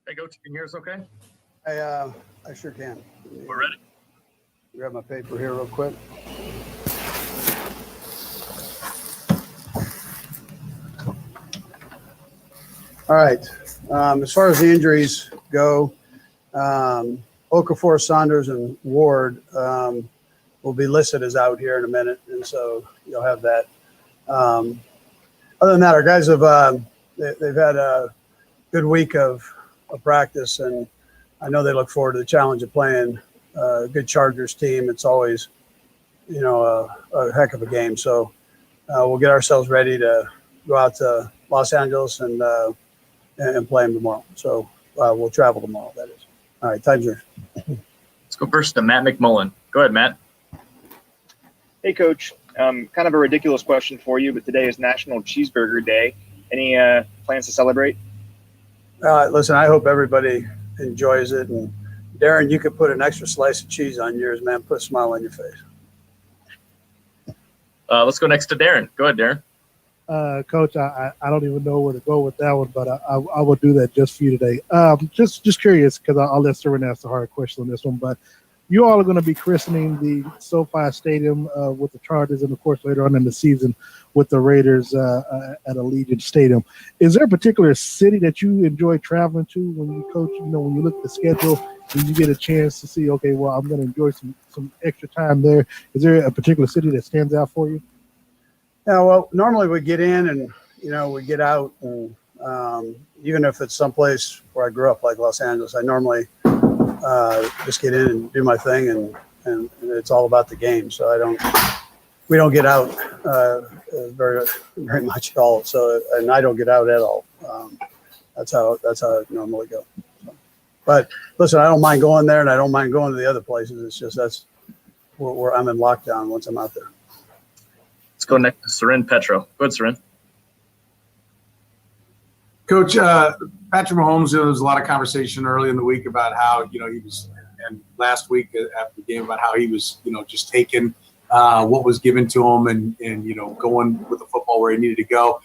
Hey, Coach, can you hear us okay? I sure can. We're ready. Grab my paper here real quick. All right. As far as the injuries go, Okafor, Saunders, and Ward will be listed as out here in a minute, and so you'll have that. Other than that, our guys have they've had a good week of practice, and I know they look forward to the challenge of playing a good Chargers team. It's always, a heck of a game. So we'll get ourselves ready to go out to Los Angeles and play them tomorrow. So we'll travel tomorrow, that is. All right, time's yours. Let's go first to Matt McMullen. Go ahead, Matt. Hey, Coach. Kind of a ridiculous question for you, but today is National Cheeseburger Day. Any plans to celebrate? Listen, I hope everybody enjoys it. And Darren, you could put an extra slice of cheese on yours, man. Put a smile on your face. Let's go next to Darren. Go ahead, Darren. Coach, I don't even know where to go with that one, but I will do that just for you today. Just curious, because I'll let Serena ask the hard question on this one, but you all are going to be christening the SoFi Stadium with the Chargers, and of course later on in the season with the Raiders at Allegiant Stadium. Is there a particular city that you enjoy traveling to when you coach? When you look at the schedule and you get a chance to see, okay, well, I'm going to enjoy some extra time there. Is there a particular city that stands out for you? Yeah, well, normally we get in and, we get out. And even if it's someplace where I grew up, like Los Angeles, I normally just get in and do my thing. And it's all about the game. So we don't get out very much at all. So, and I don't get out at all. That's how it normally goes. So, but listen, I don't mind going there and I don't mind going to the other places. It's just that's where I'm in lockdown once I'm out there. Let's go next to Seren Petro. Go ahead, Seren. Coach, Patrick Mahomes, there was a lot of conversation early in the week about how, he was, and last week after the game about how he was, just taking what was given to him and going with the football where he needed to go.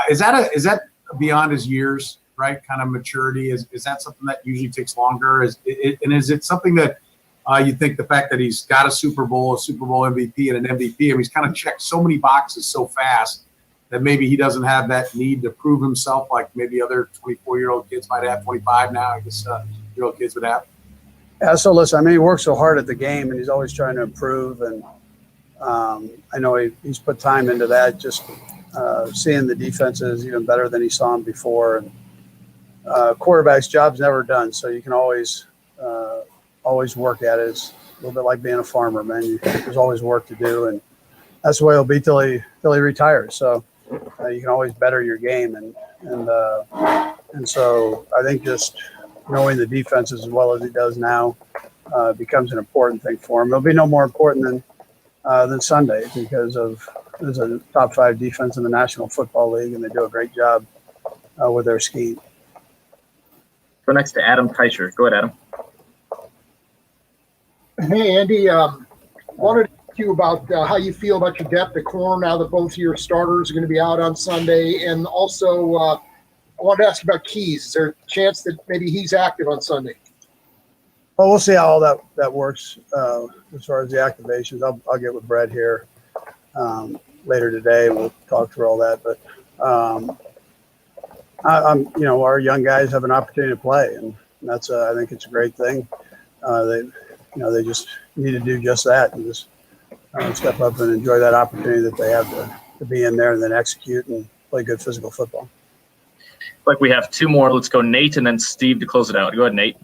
Is that beyond his years, right? Kind of maturity? Is that something that usually takes longer? Is it something that you think the fact that he's got a Super Bowl MVP and an MVP, and he's kind of checked so many boxes so fast that maybe he doesn't have that need to prove himself like maybe other 24-year-old kids might have, 25 now, I guess year-old kids would have? Yeah, so listen, he works so hard at the game and he's always trying to improve. And I know he's put time into that, just seeing the defenses even better than he saw them before. And quarterback's job's never done, so you can always work at it. It's a little bit like being a farmer, man. There's always work to do, and that's the way it'll be till he retires. So you can always better your game, and so I think just knowing the defenses as well as he does now becomes an important thing for him. It'll be no more important than Sunday because there's a top 5 defense in the National Football League, and they do a great job with their scheme. Go next to Adam Teicher. Go ahead, Adam. Hey, Andy. Wanted to ask you about how you feel about your depth at corner now that both of your starters are going to be out on Sunday. And also, I wanted to ask you about Keys. Is there a chance that maybe he's active on Sunday? Well, we'll see how all that works as far as the activations. I'll get with Brett here later today. We'll talk through all that. But our young guys have an opportunity to play, and that's I think it's a great thing. They just need to do just that and just step up and enjoy that opportunity that they have to be in there and then execute and play good physical football. Like we have 2 more. Let's go Nate and then Steve to close it out. Go ahead, Nate.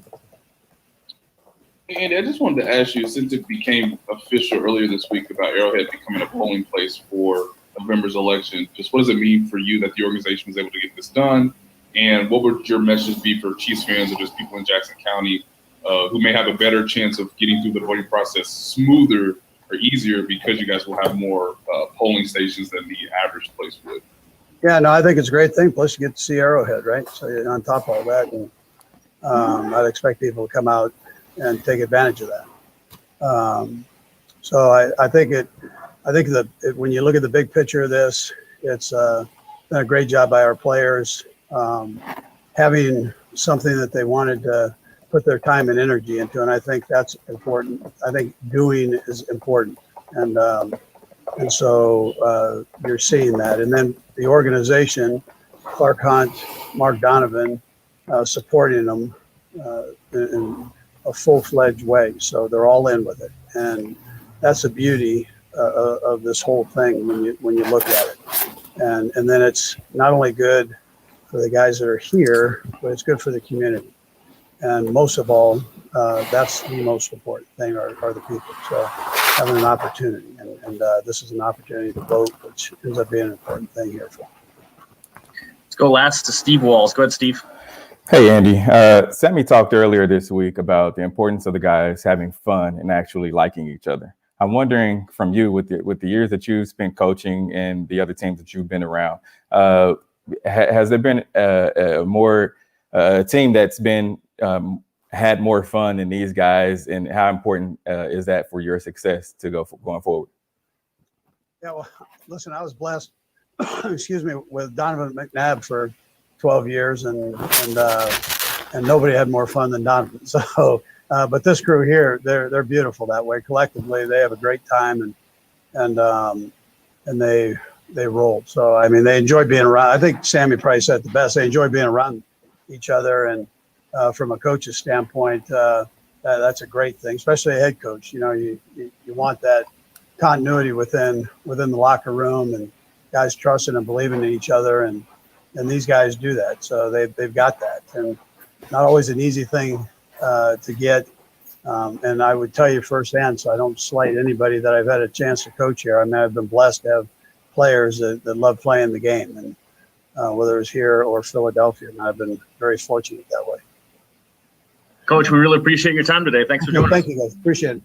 Andy, I just wanted to ask you, since it became official earlier this week about Arrowhead becoming a polling place for November's election, just what does it mean for you that the organization was able to get this done? And what would your message be for Chiefs fans or just people in Jackson County who may have a better chance of getting through the voting process smoother or easier because you guys will have more polling stations than the average place would? Yeah, no, I think it's a great thing. Plus, you get to see Arrowhead, right? So on top of all that, and I'd expect people to come out and take advantage of that. So I think that when you look at the big picture of this, it's been a great job by our players. Having something that they wanted to put their time and energy into, and I think that's important. I think doing is important, and so you're seeing that, and then the organization, Clark Hunt, Mark Donovan, supporting them in a full-fledged way. So they're all in with it, and that's the beauty of this whole thing when you look at it. And then it's not only good for the guys that are here, but it's good for the community. And most of all, that's the most important thing are the people. So having an opportunity, and this is an opportunity to vote, which ends up being an important thing here for. Let's go last to Steve Walls. Go ahead, Steve. Hey, Andy. Sammy talked earlier this week about the importance of the guys having fun and actually liking each other. I'm wondering from you, with the years that you've spent coaching and the other teams that you've been around, has there been a team that's been had more fun than these guys, and how important is that for your success to going forward? Yeah, well, listen, I was blessed, excuse me, with Donovan McNabb for 12 years, and nobody had more fun than Donovan. So, but this crew here, they're beautiful that way. Collectively, they have a great time, and they roll. So, I mean, they enjoy being around. I think Sammy probably said it the best. They enjoy being around each other, and from a coach's standpoint, that's a great thing, especially a head coach. You know, you want that continuity within the locker room, and guys trusting and believing in each other, and these guys do that. So they've got that, and not always an easy thing to get. And I would tell you firsthand, so I don't slight anybody that I've had a chance to coach here. I mean, I've been blessed to have players that love playing the game, and whether it's here or Philadelphia, and I've been very fortunate that way. Coach, we really appreciate your time today. Thanks for joining us. Thank you, guys. Appreciate it.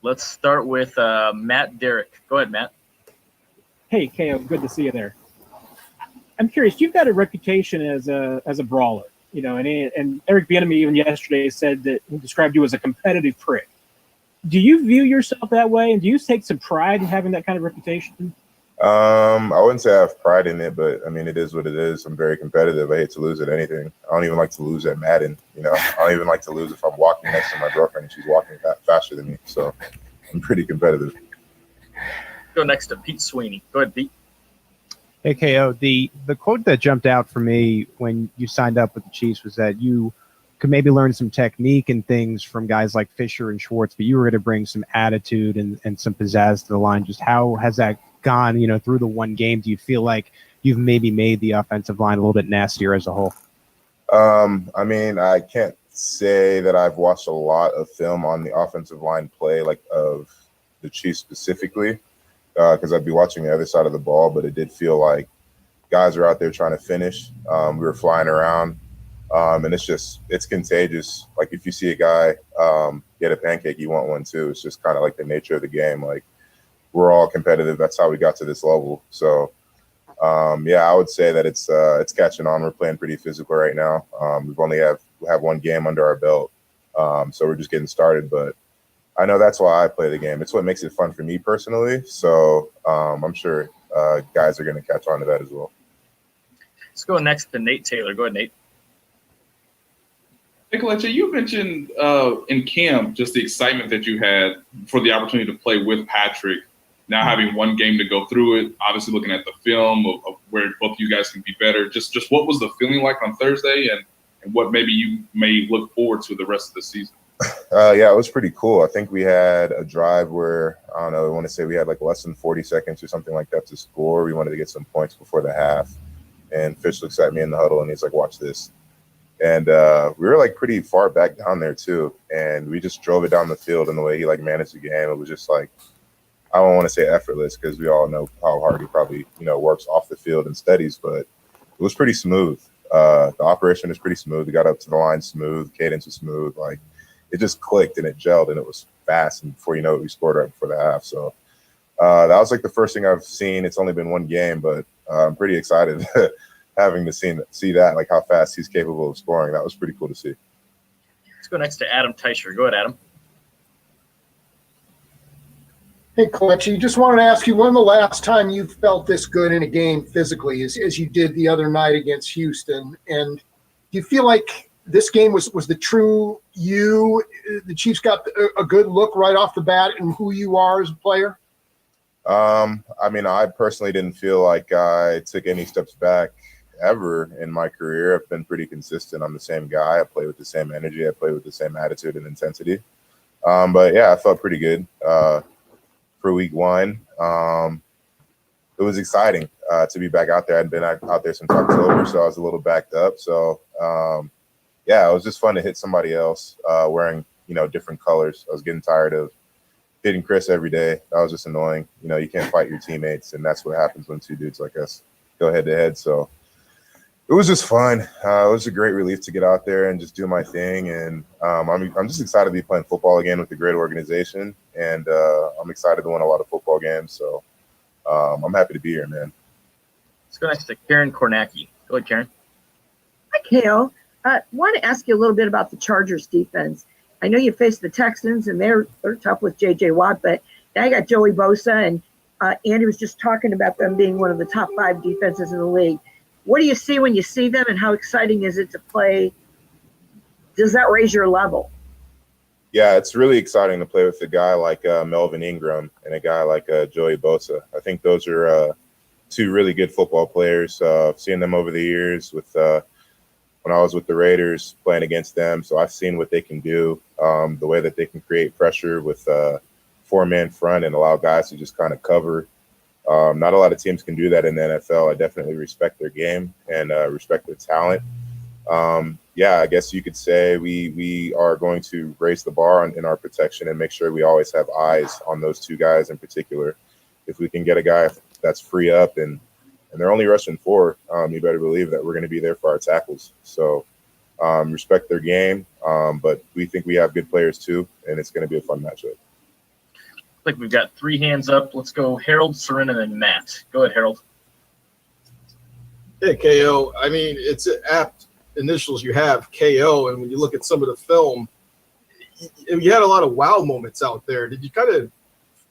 Let's start with Matt Derrick. Go ahead, Matt. Hey, KO, good to see you there. I'm curious, you've got a reputation as a brawler, you know, and Eric Bieniemy even yesterday said that he described you as a competitive prick. Do you view yourself that way, and do you take some pride in having that kind of reputation? I wouldn't say I have pride in it, but I mean, it is what it is. I'm very competitive. I hate to lose at anything. I don't even like to lose at Madden. You know, I don't even like to lose if I'm walking next to my girlfriend and she's walking faster than me. So I'm pretty competitive. Go next to Pete Sweeney. Go ahead, Pete. Hey, KO, the quote that jumped out for me when you signed up with the Chiefs was that you could maybe learn some technique and things from guys like Fisher and Schwartz, but you were going to bring some attitude and some pizzazz to the line. Just how has that gone, you know, through the one game? Do you feel like you've maybe made the offensive line a little bit nastier as a whole? I mean, I can't say that I've watched a lot of film on the offensive line play, like of the Chiefs specifically, because I'd be watching the other side of the ball, but it did feel like guys are out there trying to finish. We were flying around, and it's contagious. Like if you see a guy get a pancake, you want one too. It's just kind of like the nature of the game. Like we're all competitive. That's how we got to this level. So, yeah, I would say that it's catching on. We're playing pretty physical right now. We've only have one game under our belt, so we're just getting started. But I know that's why I play the game. It's what makes it fun for me personally. So I'm sure guys are going to catch on to that as well. Let's go next to Nate Taylor. Go ahead, Nate. Nicolette, you mentioned in camp just the excitement that you had for the opportunity to play with Patrick. Now having one game to go through it, obviously looking at the film of where both you guys can be better. Just what was the feeling like on Thursday, and what maybe you may look forward to the rest of the season? Yeah, it was pretty cool. I think we had a drive where, I don't know, I want to say we had like less than 40 seconds or something like that to score. We wanted to get some points before the half. And Fish looks at me in the huddle and he's like, watch this. And we were like pretty far back down there too. And we just drove it down the field, and the way he like managed the game, it was just like, I don't want to say effortless because we all know how hard he probably, works off the field and studies, but it was pretty smooth. The operation was pretty smooth. We got up to the line smooth, cadence was smooth. Like it just clicked and it gelled and it was fast. And before you know it, we scored right before the half. So that was like the first thing I've seen. It's only been one game, but I'm pretty excited having to see that, like how fast he's capable of scoring. That was pretty cool to see. Let's go next to Adam Teicher. Go ahead, Adam. Hey, Kelechi, just wanted to ask you, when the last time you felt this good in a game physically as you did the other night against Houston? And do you feel like this game was the true you? The Chiefs got a good look right off the bat in who you are as a player? I mean, I personally didn't feel like I took any steps back ever in my career. I've been pretty consistent. I'm the same guy. I play with the same energy. I play with the same attitude and intensity. But yeah, I felt pretty good. For week one. It was exciting to be back out there. I hadn't been out there since October, so I was a little backed up. So, yeah, it was just fun to hit somebody else wearing, different colors. I was getting tired of hitting Chris every day. That was just annoying. You can't fight your teammates, and that's what happens when two dudes like us go head-to-head. So it was just fun. It was a great relief to get out there and just do my thing. And I'm just excited to be playing football again with a great organization. And I'm excited to win a lot of football games. So I'm happy to be here, man. Let's go next to Karen Kornacki. Go ahead, Karen. Hi, Kale. I want to ask you a little bit about the Chargers defense. I know you faced the Texans, and they're tough with J.J. Watt, but now you got Joey Bosa, and Andy was just talking about them being one of the top 5 defenses in the league. What do you see when you see them, and how exciting is it to play? Does that raise your level? Yeah, it's really exciting to play with a guy like Melvin Ingram and a guy like Joey Bosa. I think those are 2 really good football players. I've seen them over the years with when I was with the Raiders playing against them. So I've seen what they can do, the way that they can create pressure with 4-man front and allow guys to just kind of cover. Not a lot of teams can do that in the NFL. I definitely respect their game and respect their talent. Yeah, I guess you could say we are going to raise the bar in our protection and make sure we always have eyes on those 2 guys in particular. If we can get a guy that's free up and they're only rushing 4, you better believe that we're going to be there for our tackles. So respect their game, but we think we have good players too, and it's going to be a fun matchup. Like we've got 3 hands up. Let's go Harold, Soren, and then Matt. Go ahead, Harold. Hey, KO. I mean, it's apt initials you have, KO, and when you look at some of the film, you had a lot of wow moments out there. Did you kind of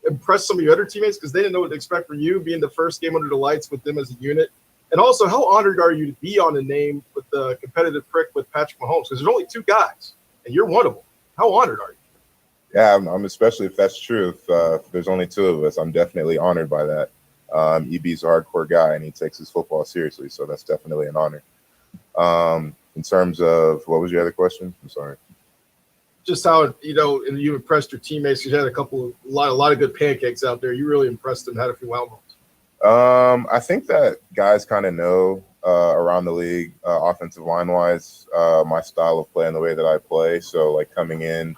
impress some of your other teammates because they didn't know what to expect from you being the first game under the lights with them as a unit? And also, how honored are you to be on the name with the competitive prick with Patrick Mahomes? Because there's only 2 guys, and you're one of them. How honored are you? Yeah, I'm especially if that's true. If there's only 2 of us, I'm definitely honored by that. EB's a hardcore guy, and he takes his football seriously, so that's definitely an honor. In terms of, what was your other question? I'm sorry. Just how, and you impressed your teammates. You had a lot of good pancakes out there. You really impressed them, had a few wow moments. I think that guys kind of know around the league, offensive line-wise, my style of play and the way that I play. So, like, coming in,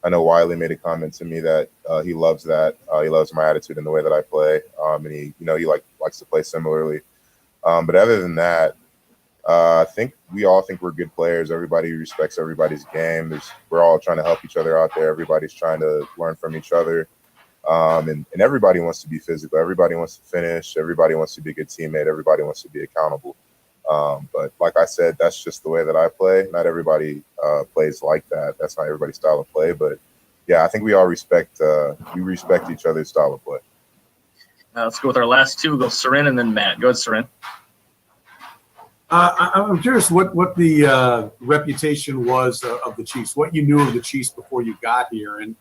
I know Wiley made a comment to me that he loves that. He loves my attitude and the way that I play, and he likes to play similarly. But other than that, I think we all think we're good players. Everybody respects everybody's game. We're all trying to help each other out there. Everybody's trying to learn from each other, and everybody wants to be physical. Everybody wants to finish. Everybody wants to be a good teammate. Everybody wants to be accountable. But like I said, that's just the way that I play. Not everybody plays like that. That's not everybody's style of play. But yeah, I think we all respect each other's style of play. Let's go with our last 2. We'll go Soren and then Matt. Go ahead, Soren. I'm curious what the reputation was of the Chiefs, what you knew of the Chiefs before you got here, and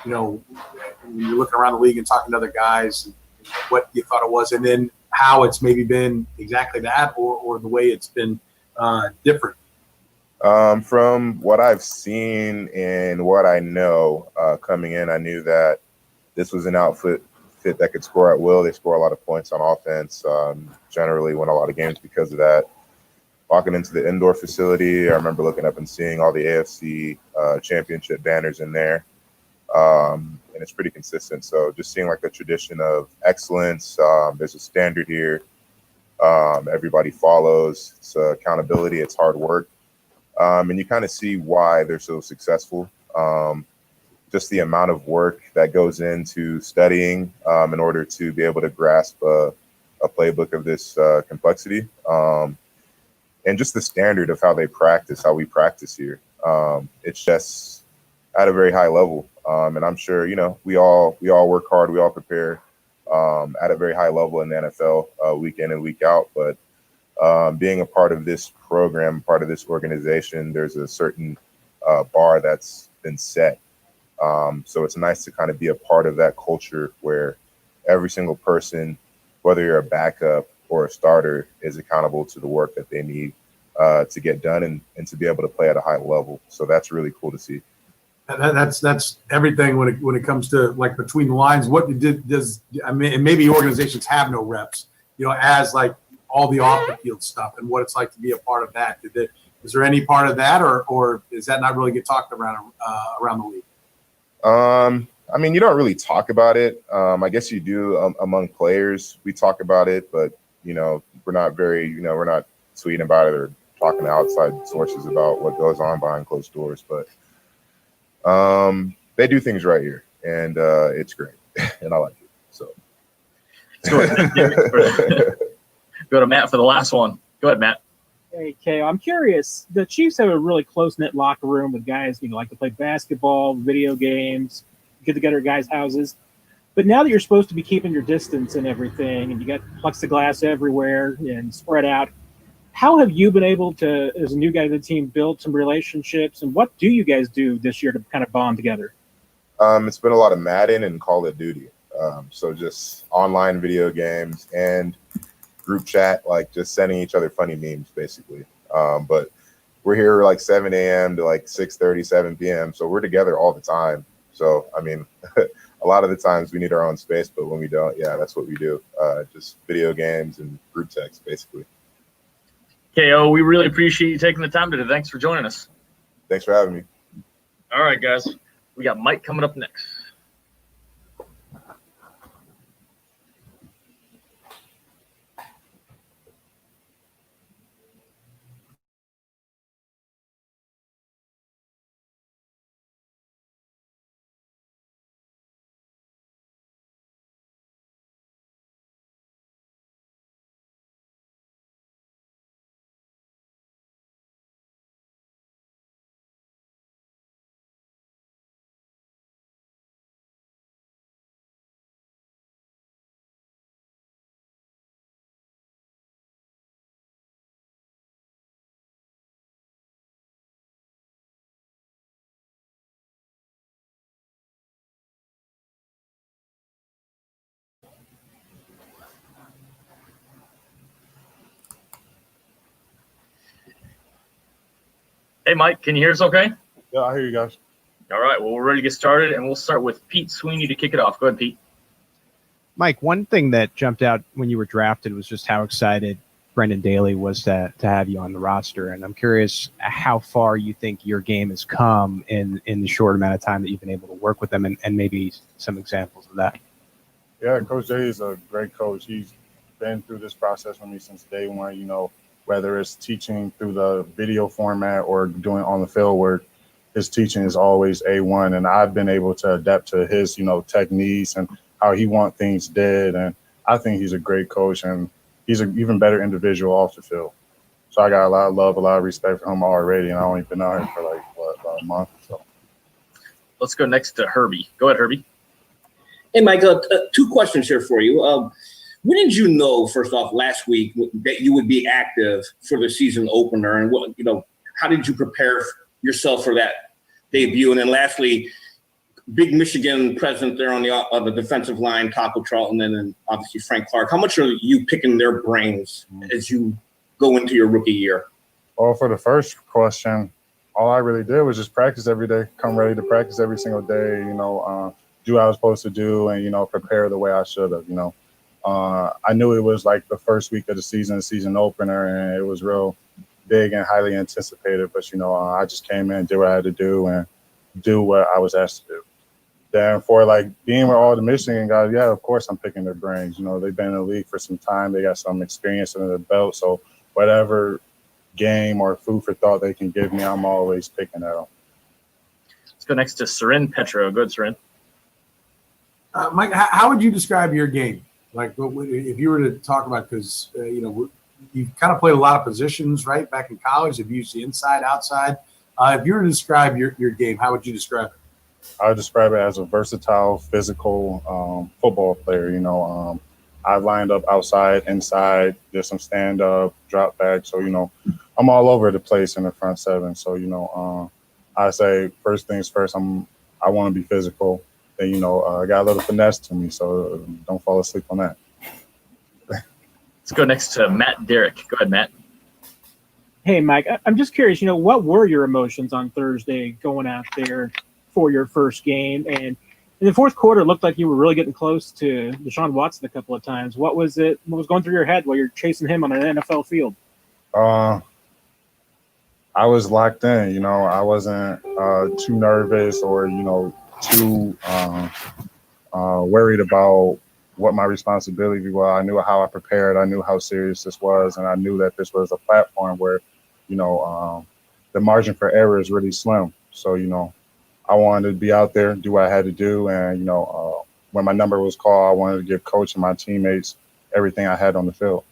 when you're looking around the league and talking to other guys, what you thought it was, and then how it's maybe been exactly that or the way it's been different. From what I've seen and what I know coming in, I knew that this was an outfit that could score at will. They score a lot of points on offense, generally win a lot of games because of that. walking into the indoor facility, I remember looking up and seeing all the AFC championship banners in there. And it's pretty consistent. So just seeing like a tradition of excellence. There's a standard here. Everybody follows. It's accountability. It's hard work. And you kind of see why they're so successful. Just the amount of work that goes into studying in order to be able to grasp a playbook of this complexity. And just the standard of how they practice, how we practice here. It's just at a very high level. And I'm sure, you know, we all work hard, we all prepare at a very high level in the NFL week in and week out. But being a part of this program, part of this organization, there's a certain bar that's been set. So it's nice to kind of be a part of that culture where every single person, whether you're a backup or a starter, is accountable to the work that they need to get done and to be able to play at a high level. So that's really cool to see. That's everything when it comes to like between the lines. What does I mean? And maybe organizations have no reps, you know, as like all the off the field stuff and what it's like to be a part of that. Is there any part of that, or does that not really get talked around the league? I mean, you don't really talk about it. I guess you do among players. We talk about it, but you know, we're not tweeting about it or talking to outside sources about what goes on behind closed doors. But they do things right here, and it's great, and I like it. So go to Matt for the last one. Go ahead, Matt. Hey, Kay, I'm curious. The Chiefs have a really close-knit locker room with guys, you know, like to play basketball, video games, get together at guys' houses. But now that you're supposed to be keeping your distance and everything, and you got plexiglass everywhere and spread out, how have you been able to, as a new guy to the team, build some relationships? And what do you guys do this year to kind of bond together? It's been a lot of Madden and Call of Duty. So just online video games and group chat, like just sending each other funny memes, basically. But we're here like 7 a.m. to like 6:30, 7 p.m. So we're together all the time. So, I mean, a lot of the times we need our own space, but when we don't, yeah, that's what we do. Just video games and group text, basically. KO, we really appreciate you taking the time today. Thanks for joining us. Thanks for having me. All right, guys. We got Mike coming up next. Hey, Mike, can you hear us okay? Yeah, I hear you guys. All right, well, we're ready to get started, and we'll start with Pete Sweeney to kick it off. Go ahead, Pete. Mike, one thing that jumped out when you were drafted was just how excited Brendan Daly was to have you on the roster. And I'm curious how far you think your game has come in the short amount of time that you've been able to work with them, and maybe some examples of that. Yeah, Coach Day is a great coach. He's been through this process with me since day one, you know, whether it's teaching through the video format or doing on the field work, his teaching is always A1. And I've been able to adapt to his, you know, techniques and how he wants things did. And I think he's a great coach, and he's an even better individual off the field. So I got a lot of love, a lot of respect for him already, and I only been out here for like, about a month or so. Let's go next to Herbie. Go ahead, Herbie. Hey, Mike, two questions here for you. When did you know, first off, last week, that you would be active for the season opener, and what, you know, how did you prepare yourself for that debut? And then lastly, big Michigan presence there on the defensive line, Taco Charlton, and then obviously Frank Clark. How much are you picking their brains as you go into your rookie year? Well, for the first question, all I really did was just practice every day, come ready to practice every single day, you know, do what I was supposed to do, and, you know, prepare the way I should have, you know. I knew it was like the first week of the season opener, and it was real big and highly anticipated. But, I just came in, did what I had to do, and do what I was asked to do. Then for like being with all the Michigan guys, yeah, of course I'm picking their brains. They've been in the league for some time. They got some experience under the belt. So whatever game or food for thought they can give me, I'm always picking at them. Let's go next to Seren Petro. Go ahead, Seren. Mike, how would you describe your game? Like, if you were to talk about, because, you've kind of played a lot of positions, right? Back in college, you've used the inside, outside. If you were to describe your game, how would you describe it? I would describe it as a versatile, physical football player. I lined up outside, inside, did some stand up, drop back. So, I'm all over the place in the front seven. So, I say first things first, I want to be physical. Then, I got a little finesse to me. So don't fall asleep on that. Let's go next to Matt Derrick. Go ahead, Matt. Hey, Mike, I'm just curious, what were your emotions on Thursday going out there for your first game? And in the fourth quarter, it looked like you were really getting close to Deshaun Watson a couple of times. What was going through your head while you're chasing him on an NFL field? I was locked in, I wasn't too nervous or, too worried about what my responsibility was. I knew how I prepared. I knew how serious this was. And I knew that this was a platform where, the margin for error is really slim. So, I wanted to be out there, do what I had to do. And, when my number was called, I wanted to give coach and my teammates everything I had on the field.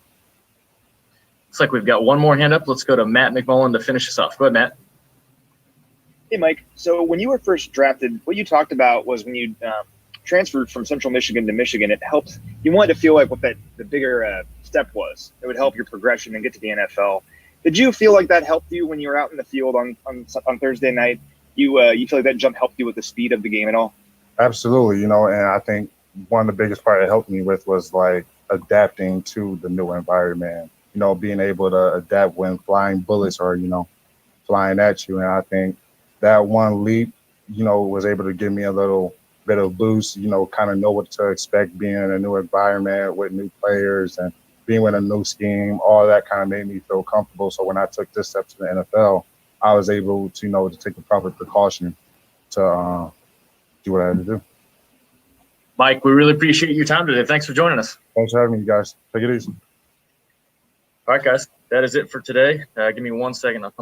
Looks like we've got one more hand up. Let's go to Matt McMullen to finish us off. Go ahead, Matt. Hey, Mike. So when you were first drafted, what you talked about was when you transferred from Central Michigan to Michigan, it helped. You wanted to feel like what the bigger step was. It would help your progression and get to the NFL. Did you feel like that helped you when you were out in the field on Thursday night? You feel like that jump helped you with the speed of the game at all? Absolutely, and I think one of the biggest part it helped me with was like adapting to the new environment. Being able to adapt when flying bullets are, flying at you. And I think that one leap, was able to give me a little bit of boost, kind of know what to expect being in a new environment with new players and being with a new scheme. All that kind of made me feel comfortable. So when I took this step to the NFL, I was able to, to take the proper precaution to do what I had to do. Mike, we really appreciate your time today. Thanks for joining us. Thanks for having me, guys. Take it easy. All right, guys, that is it for today. Give me 1 second. I'll come